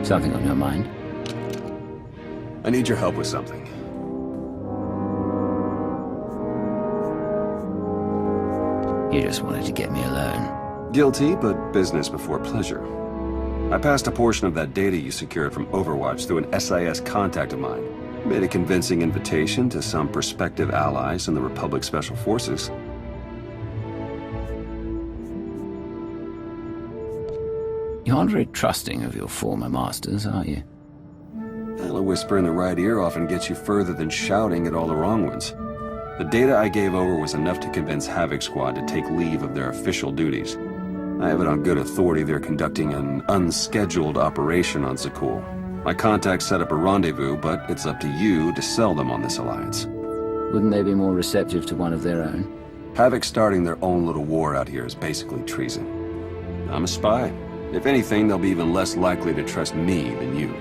Something on your mind? I need your help with something. You just wanted to get me alone. Guilty, but business before pleasure. I passed a portion of that data you secured from Overwatch through an SIS contact of mine. Made a convincing invitation to some prospective allies in the Republic Special Forces. You aren't very trusting of your former masters, are you? Well, a whisper in the right ear often gets you further than shouting at all the wrong ones. The data I gave over was enough to convince Havoc Squad to take leave of their official duties. I have it on good authority they're conducting an unscheduled operation on Zakul. My contacts set up a rendezvous, but it's up to you to sell them on this alliance. Wouldn't they be more receptive to one of their own? Havoc starting their own little war out here is basically treason. I'm a spy. If anything, they'll be even less likely to trust me than you.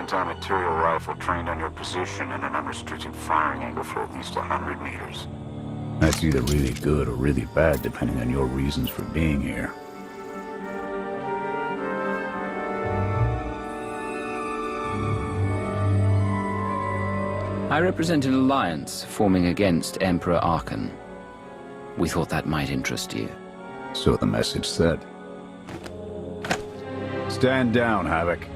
Anti-material rifle trained on your position and an unrestricted firing angle for at least 100 meters. That's either really good or really bad, depending on your reasons for being here. I represent an alliance forming against Emperor Archon. We thought that might interest you. So the message said. Stand down, Havoc.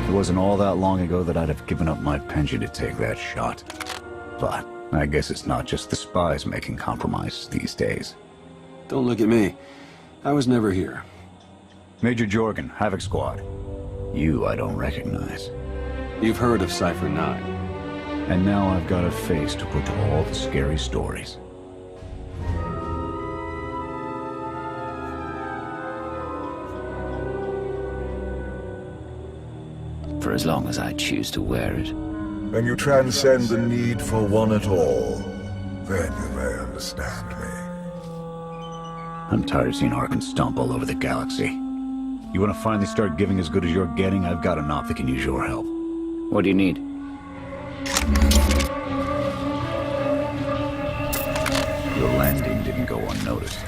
It wasn't all that long ago that I'd have given up my pension to take that shot. But I guess it's not just the spies making compromises these days. Don't look at me. I was never here. Major Jorgen, Havoc Squad. You I don't recognize. You've heard of Cypher 9. And now I've got a face to put to all the scary stories. For as long as I choose to wear it. When you transcend the need for one at all, then you may understand me. I'm tired of seeing Archon stomp all over the galaxy. You want to finally start giving as good as you're getting? I've got an op that can use your help. What do you need? Your landing didn't go unnoticed.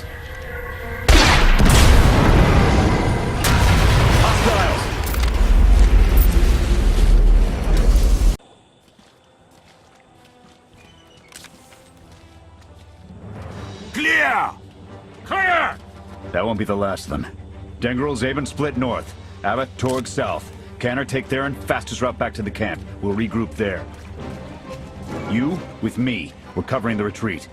Clear! Clear! That won't be the last of them. Dengerl, Zaven split north. Abbott, Torg south. Canner take there and fastest route back to the camp. We'll regroup there. You, with me, we're covering the retreat.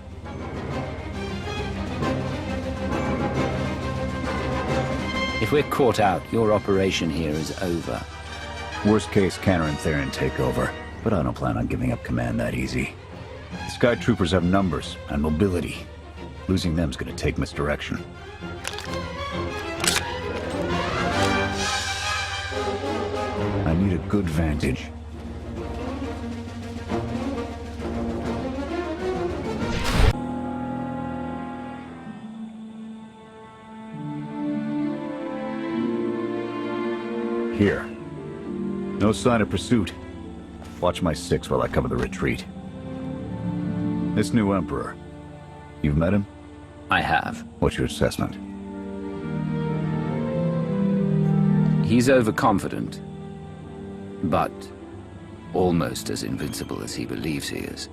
If we're caught out, your operation here is over. Worst case, Canner and Theron take over. But I don't plan on giving up command that easy. The Sky Troopers have numbers and mobility. Losing them's gonna take misdirection. I need a good vantage. Here. No sign of pursuit. Watch my 6 while I cover the retreat. This new Emperor. You've met him? I have. What's your assessment? He's overconfident, but almost as invincible as he believes he is.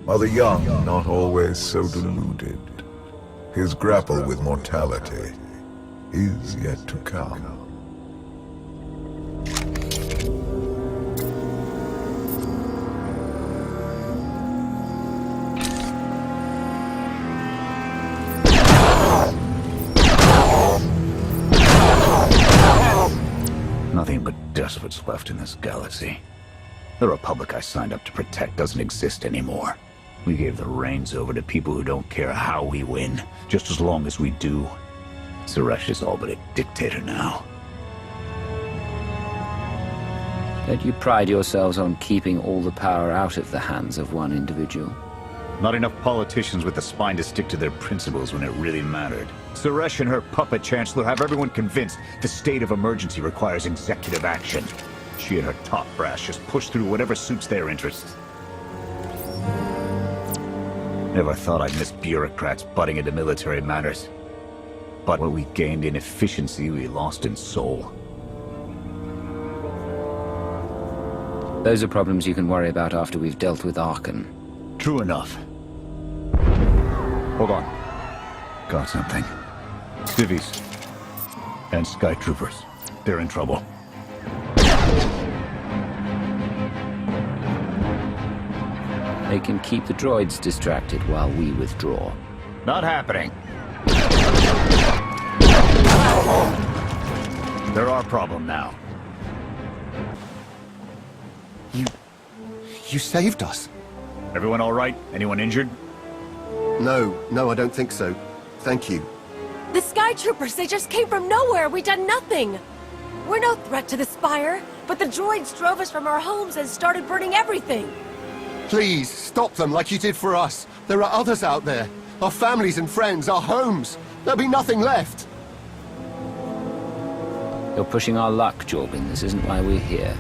Are the young not always so deluded? His grapple with mortality is yet to come. Nothing but desperates left in this galaxy. The Republic I signed up to protect doesn't exist anymore. We gave the reins over to people who don't care how we win, just as long as we do. Suresh is all but a dictator now. Don't you pride yourselves on keeping all the power out of the hands of one individual? Not enough politicians with the spine to stick to their principles when it really mattered. Suresh and her puppet chancellor have everyone convinced the state of emergency requires executive action. She and her top brass just push through whatever suits their interests. Never thought I'd miss bureaucrats butting into military matters. But what we gained in efficiency, we lost in soul. Those are problems you can worry about after we've dealt with Arkan. True enough. Hold on. Got something. Civvies. And Sky Troopers. They're in trouble. They can keep the droids distracted while we withdraw. Not happening. They're our problem now. You saved us. Everyone all right? Anyone injured? No, I don't think so. Thank you. The Sky Troopers, they just came from nowhere. We done nothing. We're no threat to the Spire, but the droids drove us from our homes and started burning everything. Please, stop them like you did for us. There are others out there. Our families and friends, our homes. There'll be nothing left. You're pushing our luck, Jorgen. This isn't why we're here.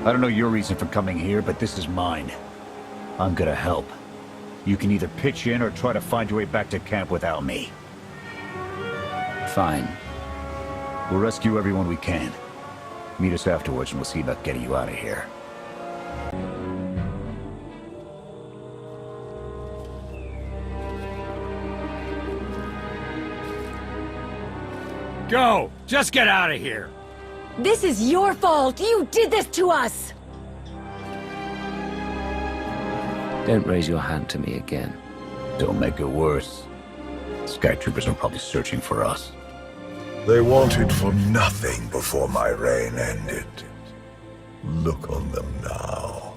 I don't know your reason for coming here, but this is mine. I'm gonna help. You can either pitch in or try to find your way back to camp without me. Fine. We'll rescue everyone we can. Meet us afterwards and we'll see about getting you out of here. Go! Just get out of here! This is your fault. You did this to us. Don't raise your hand to me again. Don't make it worse. Sky Troopers are probably searching for us. They wanted for nothing before my reign ended. Look on them now.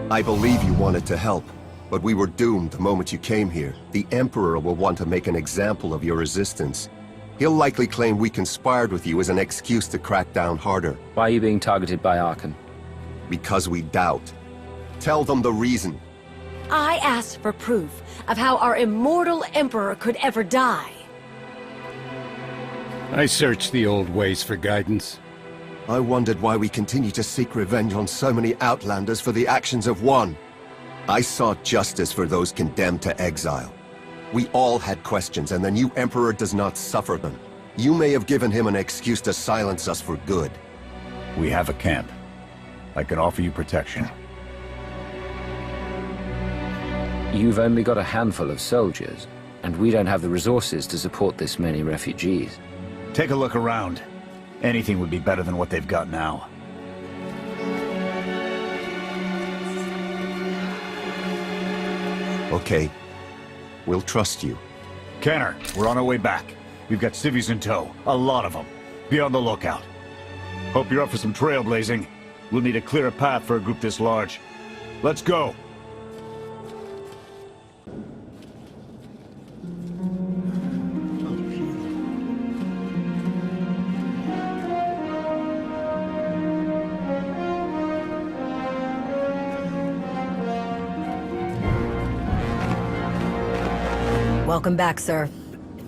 I believe you wanted to help, but we were doomed the moment you came here. The Emperor will want to make an example of your resistance. He'll likely claim we conspired with you as an excuse to crack down harder. Why are you being targeted by Arkan? Because we doubt. Tell them the reason. I asked for proof of how our immortal Emperor could ever die. I searched the old ways for guidance. I wondered why we continue to seek revenge on so many Outlanders for the actions of one. I sought justice for those condemned to exile. We all had questions, and the new Emperor does not suffer them. You may have given him an excuse to silence us for good. We have a camp. I can offer you protection. You've only got a handful of soldiers, and we don't have the resources to support this many refugees. Take a look around. Anything would be better than what they've got now. Okay. We'll trust you. Kenner, we're on our way back. We've got civvies in tow. A lot of them. Be on the lookout. Hope you're up for some trailblazing. We'll need a clearer path for a group this large. Let's go! Welcome back, sir.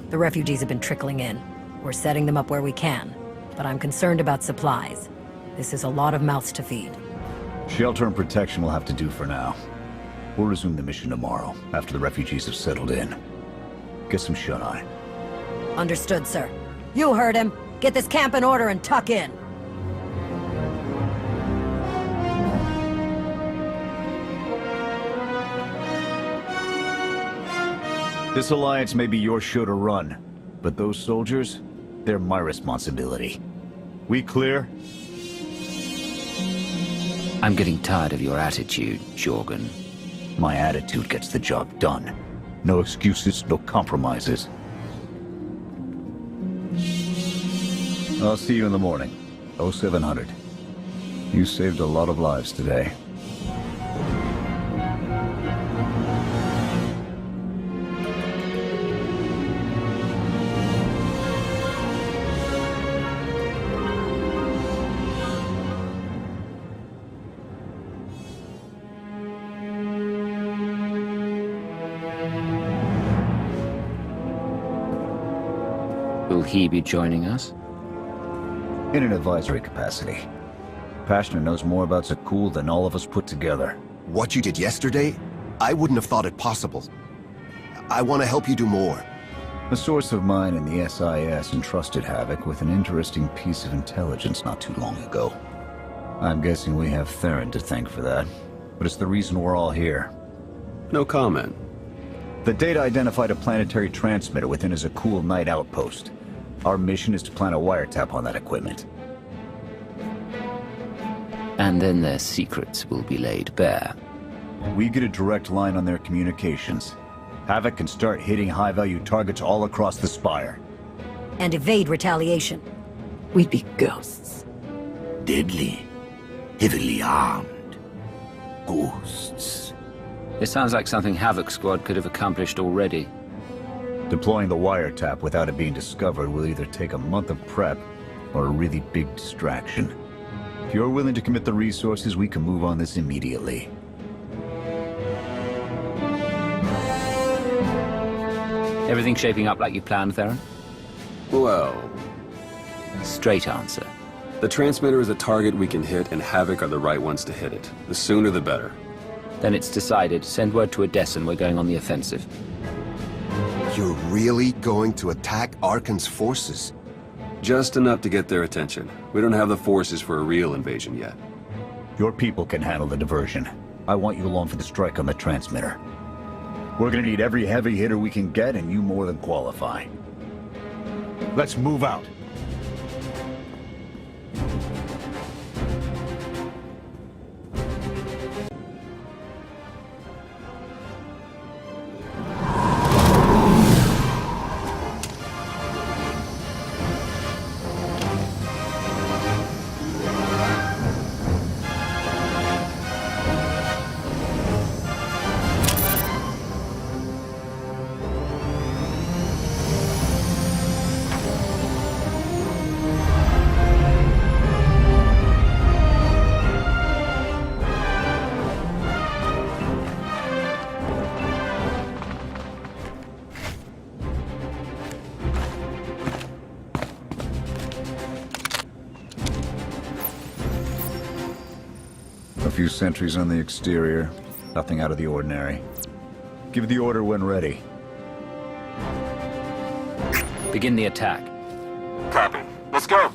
The refugees have been trickling in. We're setting them up where we can, but I'm concerned about supplies. This is a lot of mouths to feed. Shelter and protection will have to do for now. We'll resume the mission tomorrow, after the refugees have settled in. Get some shut-eye. Understood, sir. You heard him. Get this camp in order and tuck in. This alliance may be your show to run, but those soldiers, they're my responsibility. We clear? I'm getting tired of your attitude, Jorgen. My attitude gets the job done. No excuses, no compromises. I'll see you in the morning. 0700. You saved a lot of lives today. Will he be joining us? In an advisory capacity. Pashner knows more about Zakul than all of us put together. What you did yesterday, I wouldn't have thought it possible. I want to help you do more. A source of mine in the SIS entrusted Havoc with an interesting piece of intelligence not too long ago. I'm guessing we have Theron to thank for that, but it's the reason we're all here. No comment. The data identified a planetary transmitter within a Zakul Knight outpost. Our mission is to plant a wiretap on that equipment. And then their secrets will be laid bare. We get a direct line on their communications. Havoc can start hitting high-value targets all across the Spire. And evade retaliation. We'd be ghosts. Deadly. Heavily armed. Ghosts. It sounds like something Havoc Squad could have accomplished already. Deploying the wiretap without it being discovered will either take a month of prep or a really big distraction. If you're willing to commit the resources, we can move on this immediately. Everything shaping up like you planned, Theron? Well, Straight answer. the transmitter is a target we can hit, and Havoc are the right ones to hit it. The sooner the better. Then it's decided. Send word to Odessa and we're going on the offensive. You're really going to attack Arkan's forces? Just enough to get their attention. We don't have the forces for a real invasion yet. Your people can handle the diversion. I want you along for the strike on the transmitter. We're gonna need every heavy hitter we can get, and you more than qualify. Let's move out. A few sentries on the exterior. Nothing out of the ordinary. Give the order when ready. Begin the attack. Copy. Let's go.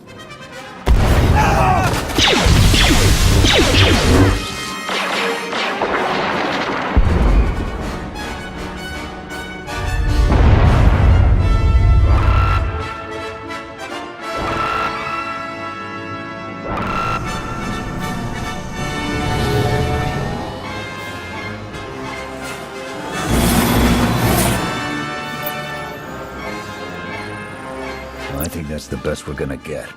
I think that's the best we're gonna get.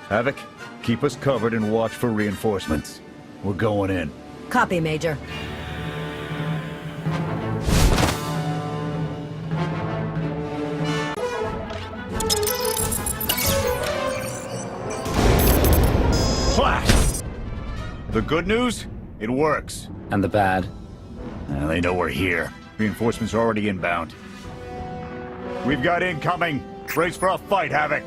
Havoc, keep us covered and watch for reinforcements. We're going in. Copy, Major. Flash! The good news? It works. And the bad? They know we're here. Reinforcements are already inbound. We've got incoming. Brace for a fight, Havoc.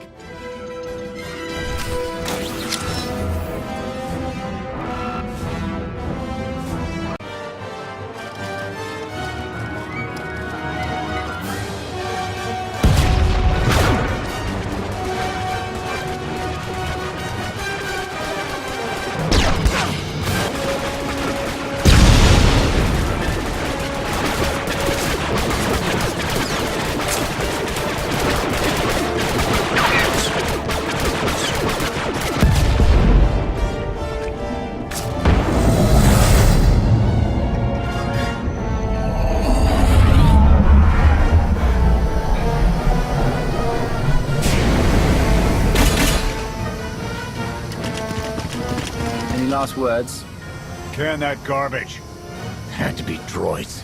last words? Can that garbage. Had to be droids.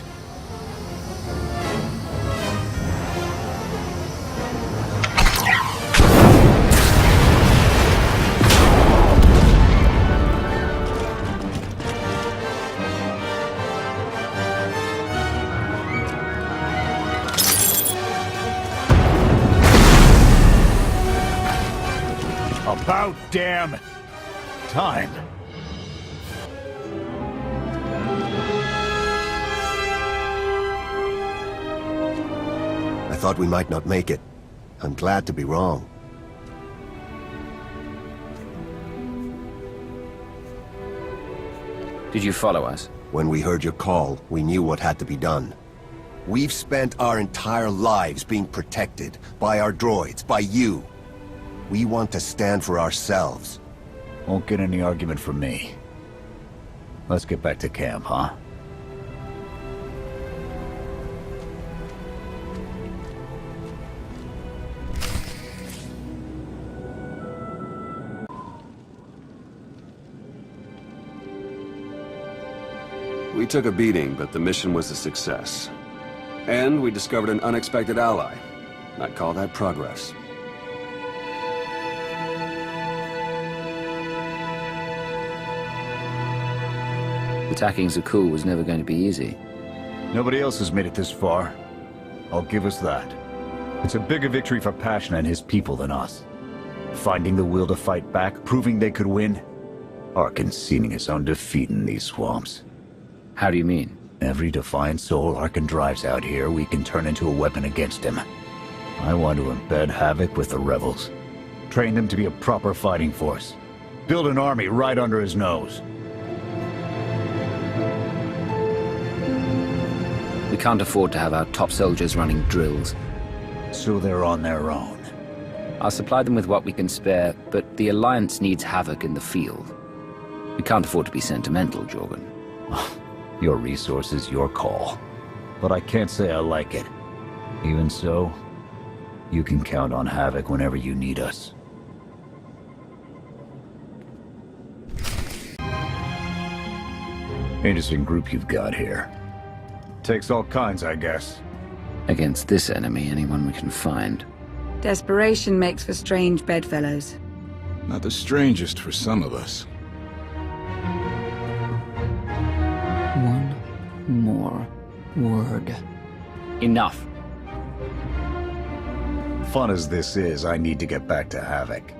About damn time. I thought we might not make it. I'm glad to be wrong. Did you follow us? When we heard your call, we knew what had to be done. We've spent our entire lives being protected by our droids, by you. We want to stand for ourselves. Won't get any argument from me. Let's get back to camp, huh? We took a beating, but the mission was a success. And we discovered an unexpected ally. I'd call that progress. Attacking Zakul was never going to be easy. Nobody else has made it this far. I'll give us that. It's a bigger victory for Passion and his people than us. Finding the will to fight back, proving they could win, or conceding his own defeat in these swamps. How do you mean? Every defiant soul Arkan drives out here, we can turn into a weapon against him. I want to embed Havoc with the rebels. Train them to be a proper fighting force. Build an army right under his nose. We can't afford to have our top soldiers running drills. So they're on their own. I'll supply them with what we can spare, but the Alliance needs Havoc in the field. We can't afford to be sentimental, Jorgen. Your resources, your call. But I can't say I like it. Even so, you can count on Havoc whenever you need us. Interesting group you've got here. Takes all kinds, I guess. Against this enemy, anyone we can find. Desperation makes for strange bedfellows. Not the strangest for some of us. One more word. Enough. Fun as this is, I need to get back to Havoc.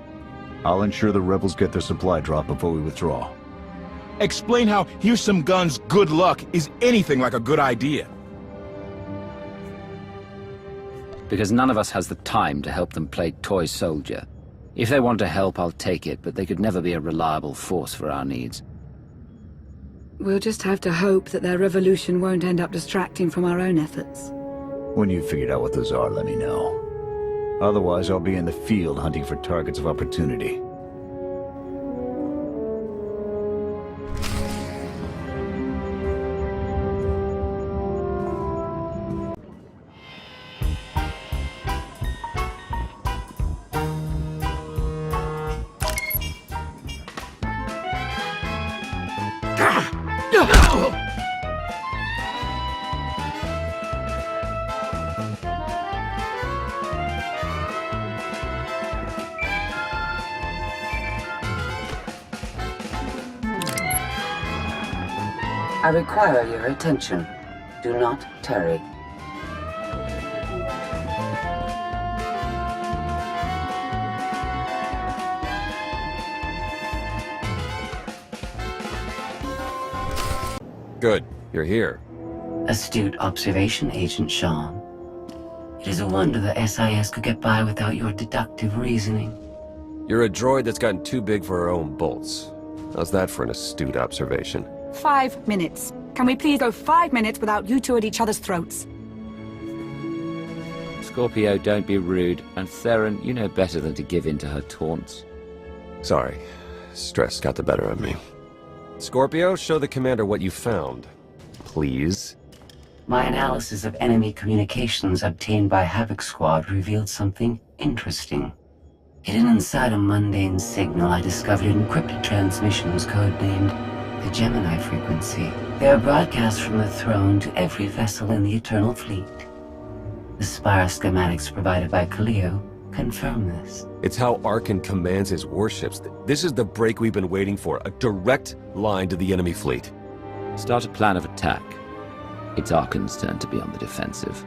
I'll ensure the rebels get their supply drop before we withdraw. Explain how "here's some guns, good luck" is anything like a good idea. Because none of us has the time to help them play toy soldier. If they want to help, I'll take it, but they could never be a reliable force for our needs. We'll just have to hope that their revolution won't end up distracting from our own efforts. When you've figured out what those are, let me know. Otherwise, I'll be in the field hunting for targets of opportunity. I require your attention. Do not tarry. Good. You're here. Astute observation, Agent Shaw. It is a wonder the SIS could get by without your deductive reasoning. You're a droid that's gotten too big for her own bolts. How's that for an astute observation? 5 minutes. Can we please go 5 minutes without you two at each other's throats? Scorpio, don't be rude. And Theron, you know better than to give in to her taunts. Sorry. Stress got the better of me. Scorpio, show the commander what you found. Please. My analysis of enemy communications obtained by Havoc Squad revealed something interesting. Hidden inside a mundane signal, I discovered an encrypted transmissions codenamed the Gemini frequency. They are broadcast from the throne to every vessel in the Eternal Fleet. The Spire schematics provided by Kaleo confirm this. It's how Arkan commands his warships. This is the break we've been waiting for, a direct line to the enemy fleet. Start a plan of attack. It's Arkan's turn to be on the defensive.